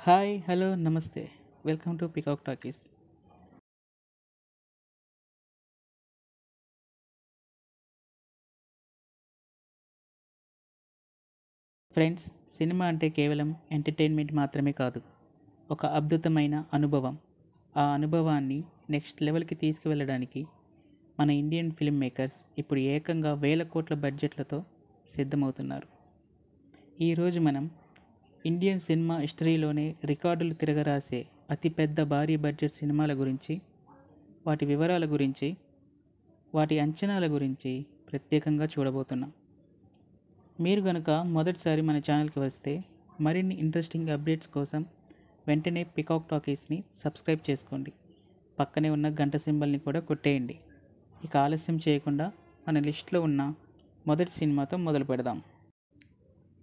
Hi hello నమస్తే. Welcome to peacock talkies. Friends, cinema అంటే కేవలం ఎంటర్టైన్మెంట్ మాత్రమే కాదు, ఒక అద్భుతమైన అనుభవం. ఆ అనుభవాన్ని నెక్స్ట్ లెవెల్కి తీసుకువెళ్ళడానికి మన ఇండియన్ ఫిల్మ్ మేకర్స్ ఇప్పుడు ఏకంగా వేల కోట్ల బడ్జెట్లతో సిద్ధమవుతున్నారు. ఈరోజు మనం ఇండియన్ సినిమా హిస్టరీలోనే రికార్డులు తిరగరాసే అతిపెద్ద భారీ బడ్జెట్ సినిమాల గురించి, వాటి వివరాల గురించి, వాటి అంచనాల గురించి ప్రత్యేకంగా చూడబోతున్నాం. మీరు కనుక మొదటిసారి మన ఛానల్కి వస్తే మరిన్ని ఇంట్రెస్టింగ్ అప్డేట్స్ కోసం వెంటనే పికాక్ టాకీస్ని సబ్స్క్రైబ్ చేసుకోండి. పక్కనే ఉన్న గంట సింబల్ని కూడా కొట్టేయండి. ఇక ఆలస్యం చేయకుండా మన లిస్ట్లో ఉన్న మొదటి సినిమాతో మొదలు పెడదాం.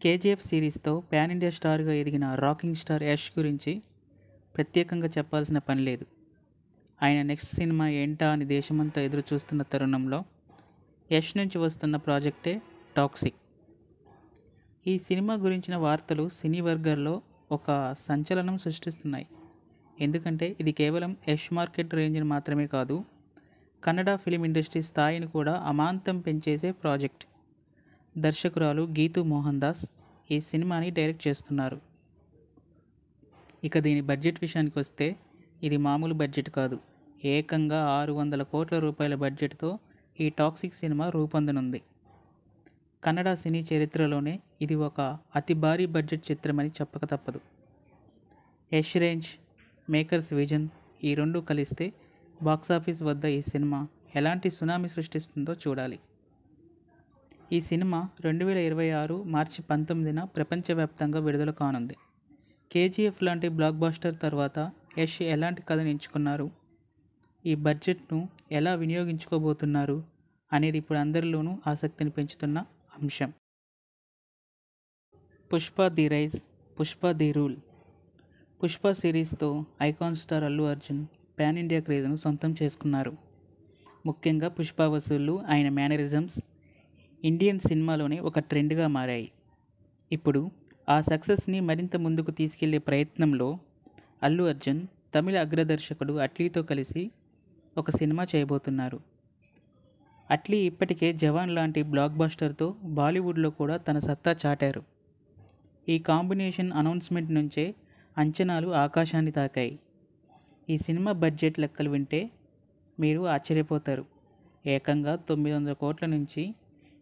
కేజీఎఫ్ సిరీస్తో పాన్ ఇండియా స్టార్గా ఎదిగిన రాకింగ్ స్టార్ యష్ గురించి ప్రత్యేకంగా చెప్పాల్సిన పని లేదు. ఆయన నెక్స్ట్ సినిమా ఏంటా అని దేశమంతా ఎదురు చూస్తున్న తరుణంలో యష్ నుంచి వస్తున్న ప్రాజెక్టే టాక్సిక్. ఈ సినిమా గురించిన వార్తలు సినీ వర్గాల్లో ఒక సంచలనం సృష్టిస్తున్నాయి. ఎందుకంటే ఇది కేవలం యష్ మార్కెట్ రేంజ్ని మాత్రమే కాదు, కన్నడ ఫిలిం ఇండస్ట్రీ స్థాయిని కూడా అమాంతం పెంచేసే ప్రాజెక్ట్. దర్శకురాలు గీతూ మోహన్ దాస్ ఈ సినిమాని డైరెక్ట్ చేస్తున్నారు. ఇక దీని బడ్జెట్ విషయానికి వస్తే ఇది మామూలు బడ్జెట్ కాదు. ఏకంగా 600 కోట్ల రూపాయల బడ్జెట్తో ఈ టాక్సిక్ సినిమా రూపొందనుంది. కన్నడ సినీ చరిత్రలోనే ఇది ఒక అతి భారీ బడ్జెట్ చిత్రమని చెప్పక తప్పదు. యష్ రేంజ్, మేకర్స్ విజన్ ఈ రెండు కలిస్తే బాక్సాఫీస్ వద్ద ఈ సినిమా ఎలాంటి సునామీ సృష్టిస్తుందో చూడాలి. ఈ సినిమా 2026 మార్చి 19న ప్రపంచవ్యాప్తంగా విడుదల కానుంది. కేజీఎఫ్ లాంటి బ్లాక్ బాస్టర్ తర్వాత యష్ ఎలాంటి కథను ఎంచుకున్నారు, ఈ బడ్జెట్ను ఎలా వినియోగించుకోబోతున్నారు అనేది ఇప్పుడు అందరిలోనూ ఆసక్తిని పెంచుతున్న అంశం. Pushpa the rise, Pushpa the rule. Pushpa సిరీస్తో icon star Allu Arjun pan India క్రేజ్ను సొంతం చేసుకున్నారు. ముఖ్యంగా పుష్ప వసూళ్లు, ఆయన మేనరిజమ్స్ ఇండియన్ సినిమాలోనే ఒక ట్రెండ్గా మారాయి. ఇప్పుడు ఆ సక్సెస్ని మరింత ముందుకు తీసుకెళ్లే ప్రయత్నంలో అల్లు అర్జున్ తమిళ అగ్రదర్శకుడు అట్లీతో కలిసి ఒక సినిమా చేయబోతున్నారు. అట్లీ ఇప్పటికే జవాన్ లాంటి బ్లాక్ బస్టర్తో బాలీవుడ్లో కూడా తన సత్తా చాటారు. ఈ కాంబినేషన్ అనౌన్స్మెంట్ నుంచే అంచనాలు ఆకాశాన్ని తాకాయి. ఈ సినిమా బడ్జెట్ లెక్కలు వింటే మీరు ఆశ్చర్యపోతారు. ఏకంగా 900 కోట్ల నుంచి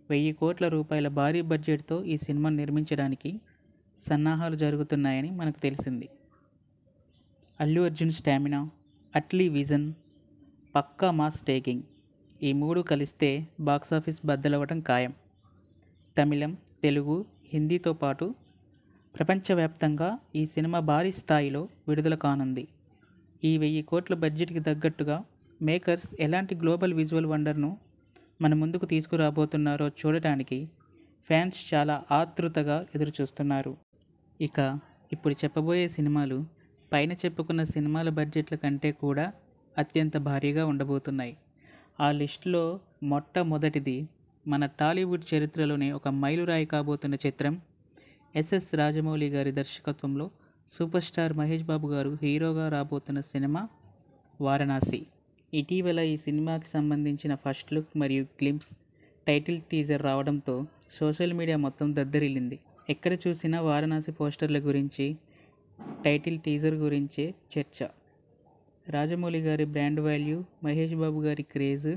1000 కోట్ల రూపాయల భారీ బడ్జెట్తో ఈ సినిమాను నిర్మించడానికి సన్నాహాలు జరుగుతున్నాయని మనకు తెలిసింది. అల్లు అర్జున్ స్టామినా, అట్లీ విజన్, పక్కా మాస్ టేకింగ్ ఈ మూడు కలిస్తే బాక్సాఫీస్ బద్దలవ్వడం ఖాయం. తమిళం, తెలుగు, హిందీతో పాటు ప్రపంచవ్యాప్తంగా ఈ సినిమా భారీ స్థాయిలో విడుదల కానుంది. ఈ 1000 కోట్ల బడ్జెట్కి తగ్గట్టుగా మేకర్స్ ఎలాంటి గ్లోబల్ విజువల్ వండర్ను మన ముందుకు తీసుకురాబోతున్నారో చూడటానికి ఫ్యాన్స్ చాలా ఆతృతగా ఎదురుచూస్తున్నారు. ఇక ఇప్పుడు చెప్పబోయే సినిమాలు పైన చెప్పుకున్న సినిమాల బడ్జెట్ల కంటే కూడా అత్యంత భారీగా ఉండబోతున్నాయి. ఆ లిస్టులో మొట్టమొదటిది మన టాలీవుడ్ చరిత్రలోనే ఒక మైలురాయి కాబోతున్న చిత్రం. ఎస్ఎస్ రాజమౌళి గారి దర్శకత్వంలో సూపర్ స్టార్ మహేష్ బాబు గారు హీరోగా రాబోతున్న సినిమా వారణాసి. ఇటీవల ఈ సినిమాకి సంబంధించిన ఫస్ట్ లుక్ మరియు గ్లింప్స్, టైటిల్ టీజర్ రావడంతో సోషల్ మీడియా మొత్తం దద్దరిల్లింది. ఎక్కడ చూసినా వారణాసి పోస్టర్ల గురించి, టైటిల్ టీజర్ గురించే చర్చ. రాజమౌళి గారి బ్రాండ్ వాల్యూ, మహేష్ బాబు గారి క్రేజ్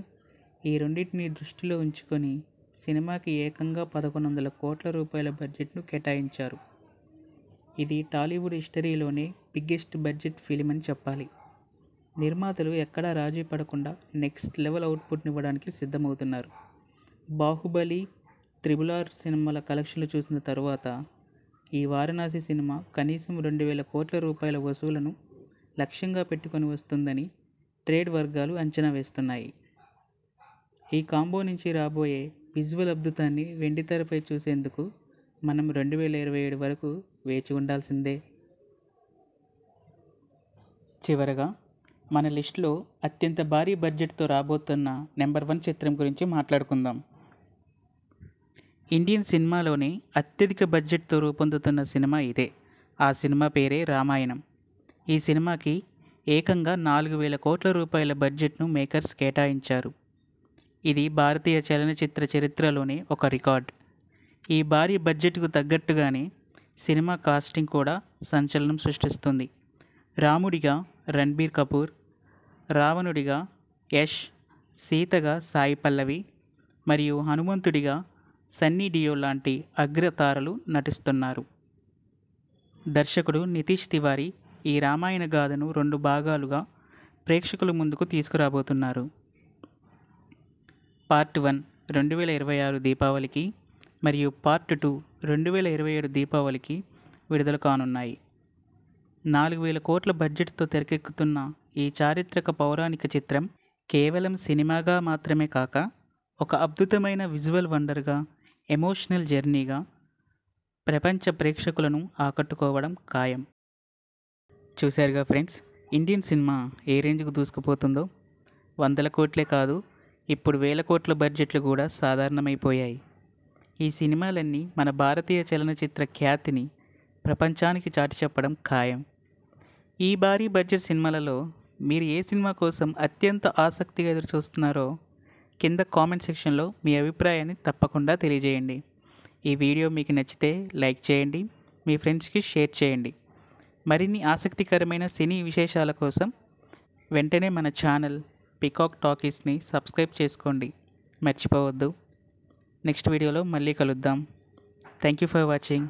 ఈ రెండింటిని దృష్టిలో ఉంచుకొని సినిమాకి ఏకంగా 1100 కోట్ల రూపాయల బడ్జెట్ను కేటాయించారు. ఇది టాలీవుడ్ హిస్టరీలోనే బిగ్గెస్ట్ బడ్జెట్ ఫిలిం అని చెప్పాలి. నిర్మాతలు ఎక్కడా రాజీ పడకుండా నెక్స్ట్ లెవెల్ అవుట్పుట్ని ఇవ్వడానికి సిద్ధమవుతున్నారు. బాహుబలి, త్రిబుల్ ఆర్ సినిమాల కలెక్షన్లు చూసిన తరువాత ఈ వారణాసి సినిమా కనీసం 2000 కోట్ల రూపాయల వసూలను లక్ష్యంగా పెట్టుకొని వస్తుందని ట్రేడ్ వర్గాలు అంచనా వేస్తున్నాయి. ఈ కాంబో నుంచి రాబోయే విజువల్ అద్భుతాన్ని వెండితెరపై చూసేందుకు మనం 2027 వరకు వేచి ఉండాల్సిందే. చివరగా మన లిస్టులో అత్యంత భారీ బడ్జెట్తో రాబోతున్న నెంబర్ 1 చిత్రం గురించి మాట్లాడుకుందాం. ఇండియన్ సినిమాలోనే అత్యధిక బడ్జెట్తో రూపొందుతున్న సినిమా ఇదే. ఆ సినిమా పేరే రామాయణం. ఈ సినిమాకి ఏకంగా 4,000 కోట్ల రూపాయల బడ్జెట్ను మేకర్స్ కేటాయించారు. ఇది భారతీయ చలనచిత్ర చరిత్రలోనే ఒక రికార్డ్. ఈ భారీ బడ్జెట్కు తగ్గట్టుగానే సినిమా కాస్టింగ్ కూడా సంచలనం సృష్టిస్తుంది. రాముడిగా రణబీర్ కపూర్, రావణుడిగా యష్, సీతగా సాయి పల్లవి మరియు హనుమంతుడిగా సన్నీ డియోల్ లాంటి అగ్రతారలు నటిస్తున్నారు. దర్శకుడు నితీష్ తివారీ ఈ రామాయణ గాథను 2 భాగాలుగా ప్రేక్షకుల ముందుకు తీసుకురాబోతున్నారు. పార్ట్ 1 2026 దీపావళికి మరియు పార్ట్ 2 2027 దీపావళికి విడుదల కానున్నాయి. 4,000 కోట్ల బడ్జెట్తో తెరకెక్కుతున్న ఈ చారిత్రక పౌరాణిక చిత్రం కేవలం సినిమాగా మాత్రమే కాక ఒక అద్భుతమైన విజువల్ వండర్గా, ఎమోషనల్ జర్నీగా ప్రపంచ ప్రేక్షకులను ఆకట్టుకోవడం ఖాయం. చూశారుగా ఫ్రెండ్స్, ఇండియన్ సినిమా ఏ రేంజ్కు దూసుకుపోతుందో. 100 కోట్లే కాదు, ఇప్పుడు 1,000 కోట్ల బడ్జెట్లు కూడా సాధారణమైపోయాయి. ఈ సినిమాలన్నీ మన భారతీయ చలనచిత్ర ఖ్యాతిని ప్రపంచానికి చాటి చెప్పడం ఖాయం. ఈ భారీ బడ్జెట్ సినిమాలలో మీరు ఏ సినిమా కోసం అత్యంత ఆసక్తిగా ఎదురుచూస్తున్నారో కింద కామెంట్ సెక్షన్లో మీ అభిప్రాయాన్ని తప్పకుండా తెలియజేయండి. ఈ వీడియో మీకు నచ్చితే లైక్ చేయండి, మీ ఫ్రెండ్స్కి షేర్ చేయండి. మరిన్ని ఆసక్తికరమైన సినీ విశేషాల కోసం వెంటనే మన ఛానల్ పీకాక్ టాకీస్ని సబ్స్క్రైబ్ చేసుకోండి, మర్చిపోవద్దు. నెక్స్ట్ వీడియోలో మళ్ళీ కలుద్దాం. Thank you for watching.